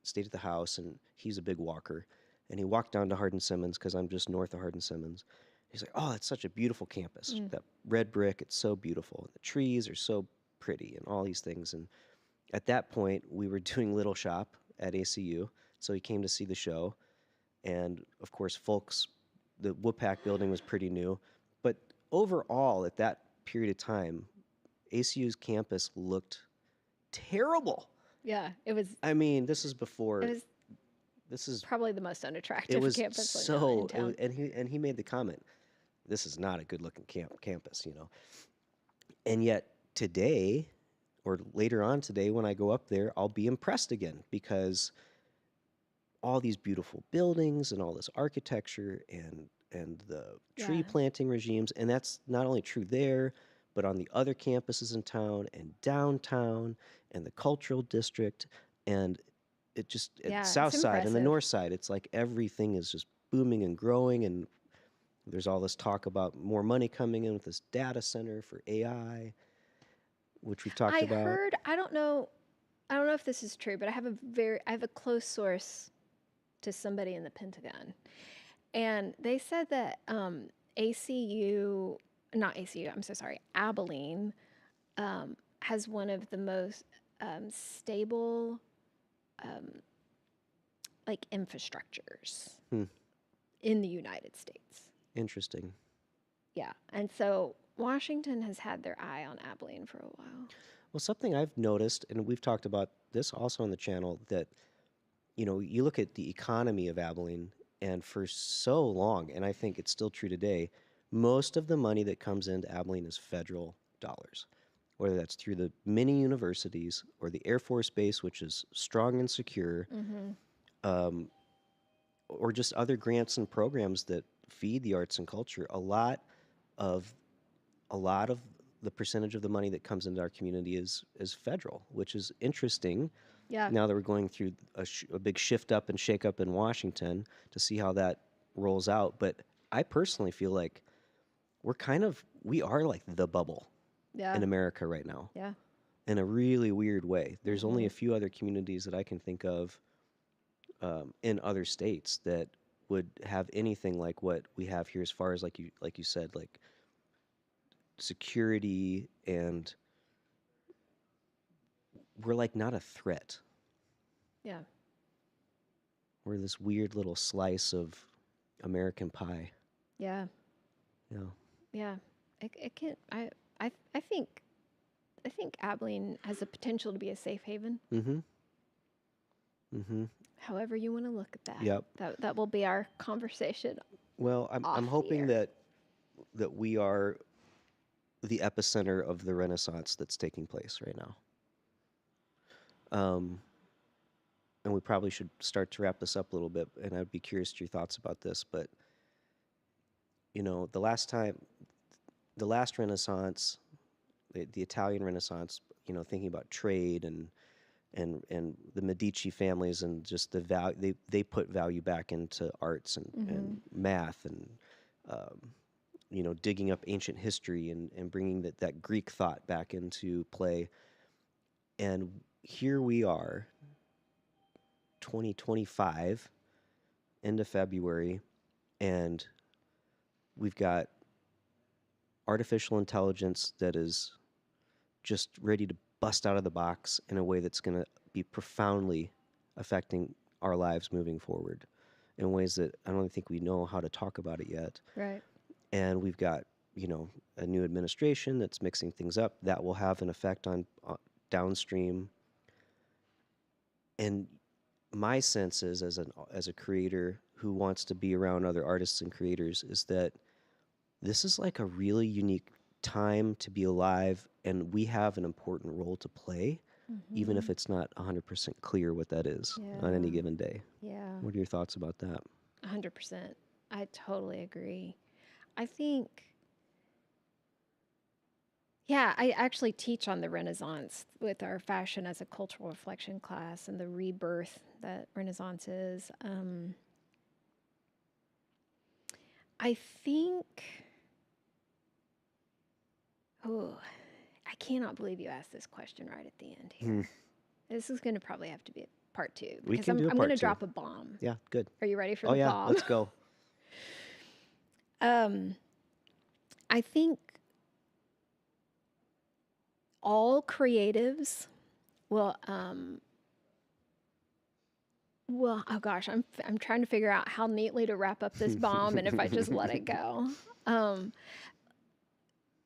stayed at the house, and he's a big walker. And he walked down to Hardin Simmons because I'm just north of Hardin Simmons. He's like, "Oh, it's such a beautiful campus. Mm. That red brick, it's so beautiful. And the trees are so pretty, and all these things." And at that point, we were doing Little Shop at ACU, so he came to see the show. And of course, the Whoopack building was pretty new, but overall, at that period of time, ACU's campus looked terrible. Yeah, it was. I mean, this is before. It was This is. probably the most It unattractive was campus in so. town. And he made the comment, "This is not a good-looking campus," you know. And yet today, or later on today, when I go up there, I'll be impressed again because all these beautiful buildings and all this architecture and the tree Yeah. planting regimes, and that's not only true there, but on the other campuses in town and downtown and the cultural district, and it just at Yeah, south it's side and the impressive. north side, it's like everything is just booming and growing, and there's all this talk about more money coming in with this data center for AI, which we've talked I about. heard. I don't know if this is true, but I have a close source to somebody in the Pentagon, and they said that ACU, not ACU. I'm so sorry. Abilene has one of the most stable like infrastructures Hmm. in the United States. Interesting. Yeah, and so Washington has had their eye on Abilene for a while. Well, something I've noticed, and we've talked about this also on the channel, that you look at the economy of Abilene, and for so long, and I think it's still true today, most of the money that comes into Abilene is federal dollars, whether that's through the mini universities or the Air Force Base, which is strong and secure, Mm-hmm. um, or just other grants and programs that feed the arts and culture. Of a lot of the percentage of the money that comes into our community is federal, which is interesting. Yeah, Now that we're going through a big shift up and shake up in Washington to see how that rolls out, but I personally feel like we are like the bubble yeah, in America right now yeah. in a really weird way. There's only Mm-hmm. a few other communities that I can think of in other states that would have anything like what we have here, as far as like you said, like security, and we're like not a threat. Yeah, We're this weird little slice of American pie. yeah, Yeah. yeah. it can. I think Abilene has the potential to be a safe haven. Mm-hmm. Mm-hmm. However you want to look at that. Yep. That will be our conversation Well, off I'm the hoping air. that we are the epicenter of the Renaissance that's taking place right now. Um, and we probably should start to wrap this up a little bit. And I'd be curious to your thoughts about this. But you know, the last Renaissance, the Italian Renaissance, you know, thinking about trade and the Medici families and just the value they put value back into arts and math and um, you know, digging up ancient history and bringing that Greek thought back into play. And here we are, 2025, end of February, and we've got artificial intelligence that is just ready to bust out of the box in a way that's going to be profoundly affecting our lives moving forward in ways that I don't think we know how to talk about it yet. Right. And we've got, you know, a new administration that's mixing things up that will have an effect on downstream. And my sense is, as a creator who wants to be around other artists and creators, is that this is like a really unique time to be alive, and we have an important role to play, even if it's not 100% clear what that is on any Yeah. given day. Yeah. What are your thoughts about that? 100%. I totally agree. I think, yeah, I actually teach on the Renaissance with our fashion as a cultural reflection class and the rebirth that Renaissance is. I think, oh, I cannot believe you asked this question right at the end here. This is going to probably have to be a part 2 We because can do a I'm going part to 2. drop a bomb. Yeah, good. Are you ready for Oh the yeah, bomb? let's go. I think all creatives will well, oh gosh, I'm trying to figure out how neatly to wrap up this bomb and if I just let it go.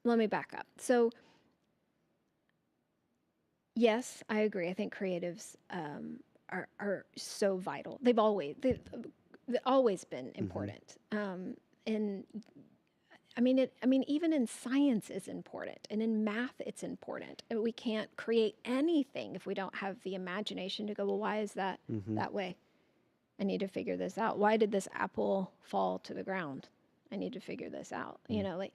Let me back up. So yes, I agree. I think creatives are so vital. They've always been important. And I mean, even in science is important, and in math it's important. And we can't create anything if we don't have the imagination to go, well, why is that that way? I need to figure this out. Why did this apple fall to the ground? I need to figure this out. You know, like,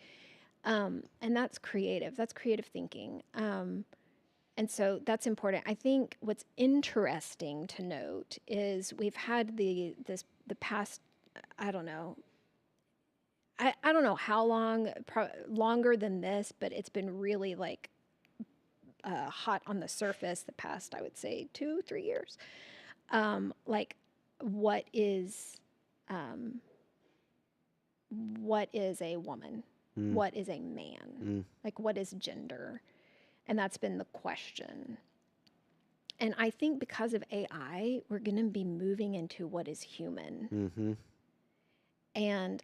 and that's creative. That's creative thinking. And so that's important. I think what's interesting to note is we've had the past, I don't know, I don't know how long, longer than this, but it's been really like hot on the surface the past, I would say, 2-3 years. Like, what is a woman? What is a man? Like, what is gender? And that's been the question. And I think because of AI, we're going to be moving into what is human. And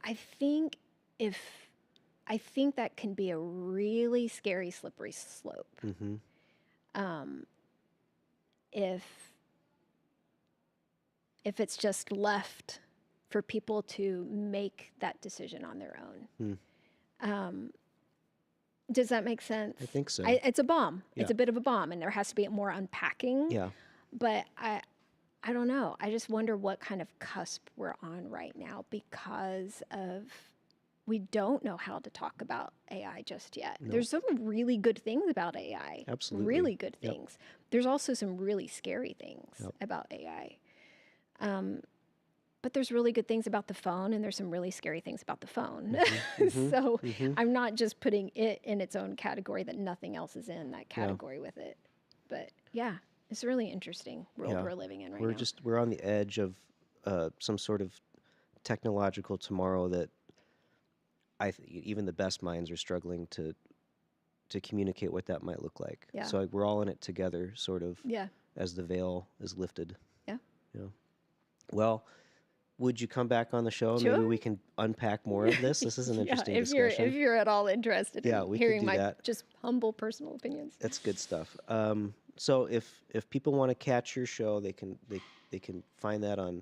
I think that can be a really scary, slippery slope. If it's just left for people to make that decision on their own. Does that make sense? I think so. It's a bomb. Yeah. It's a bit of a bomb, and there has to be more unpacking. Yeah. But I don't know. I just wonder what kind of cusp we're on right now because of we don't know how to talk about AI just yet. No. There's some really good things about AI. Absolutely. Really good things. There's also some really scary things about AI. But there's really good things about the phone, and there's some really scary things about the phone. So I'm not just putting it in its own category that nothing else is in that category with it. But yeah, it's a really interesting world we're living in right now. We're on the edge of some sort of technological tomorrow that even the best minds are struggling to communicate what that might look like. Yeah. So we're all in it together, sort of. Yeah. As the veil is lifted. Yeah. Yeah. Well, would you come back on the show? Sure. Maybe we can unpack more of this. This is an interesting if discussion. you're at all interested Yeah, in we could hearing do my that. just humble personal opinions. That's good stuff. So if people want to catch your show, they can find that on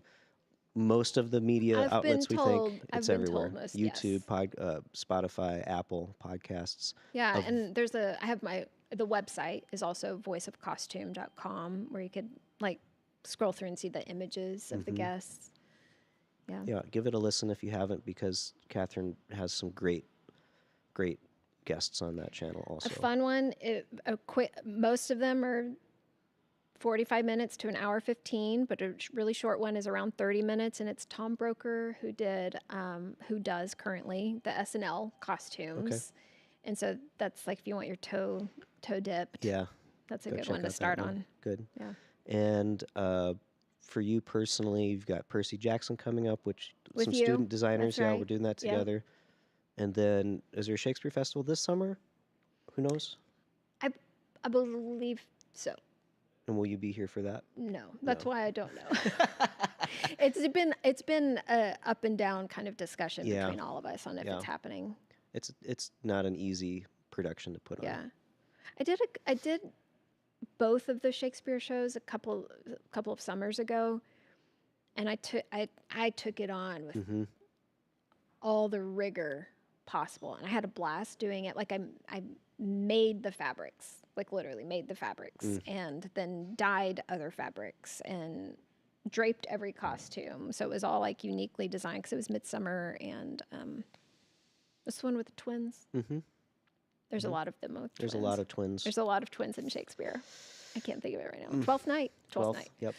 most of the media I've outlets. been We told- think I've it's been everywhere. told most, YouTube, yes. Spotify, Apple Podcasts. Yeah, of- and I have the website is also voiceofcostume.com, where you could like scroll through and see the images of the guests. Yeah. Yeah, give it a listen if you haven't, because Catherine has some great guests on that channel also. A fun one. Most of them are 45 minutes to an hour 15, but a really short one is around 30 minutes, and it's Tom Broker who does currently the SNL costumes. Okay. And so that's like if you want your toe dipped. Yeah. That's a Go good check one to out that start one. on. Good. Yeah. And for you personally, you've got Percy Jackson coming up, which With some you. student designers. That's Yeah, right. we're doing that Yeah. together. And then, is there a Shakespeare Festival this summer? Who knows? I believe so. And will you be here for that? No, that's No. why I don't know. It's been a up and down kind of discussion Yeah. between all of us on if Yeah. it's happening. It's not an easy production to put on. Yeah, I did both of the Shakespeare shows a couple of summers ago, and I took it on with Mm-hmm. all the rigor possible, and I had a blast doing it. Like I made the fabrics, like literally made the fabrics, and then dyed other fabrics and draped every costume. So it was all like uniquely designed because it was midsummer, and this one with the twins. Mm-hmm. There's a lot of them with There's twins. a lot of twins. There's a lot of twins in Shakespeare. I can't think of it right now. Twelfth Night. Twelfth Night. Yep.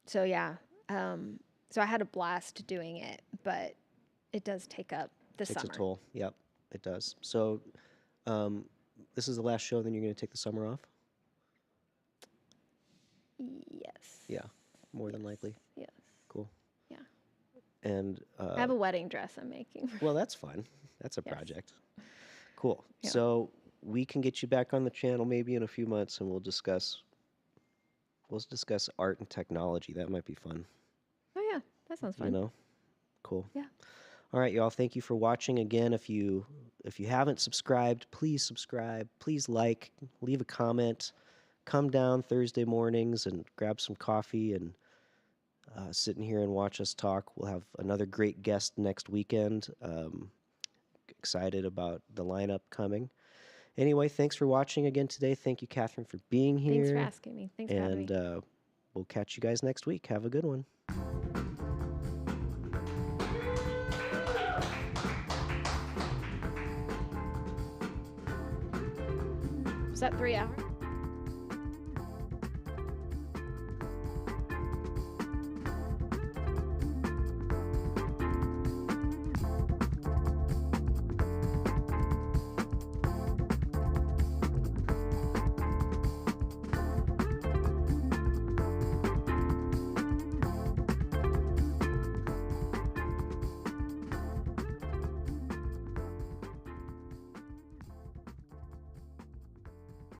So yeah. So I had a blast doing it, but it does take up the Takes summer. a toll. Yep, it does. So, this is the last show. Then you're going to take the summer off. Yes. Yeah, more than likely. Yes. Cool. Yeah. And I have a wedding dress I'm making. well, that's fun. That's a Yes. project. Cool. Yeah. So we can get you back on the channel maybe in a few months, and we'll discuss art and technology. That might be fun. Oh yeah, that sounds fun. You know. Cool. Yeah. All right, y'all. Thank you for watching. Again, if you haven't subscribed, please subscribe. Please like, leave a comment. Come down Thursday mornings and grab some coffee and sit in here and watch us talk. We'll have another great guest next weekend. Excited about the lineup coming. Anyway, thanks for watching again today. Thank you, Catherine, for being here. Thanks for asking me. Thanks for having me. And we'll catch you guys next week. Have a good one. Was that 3 hours?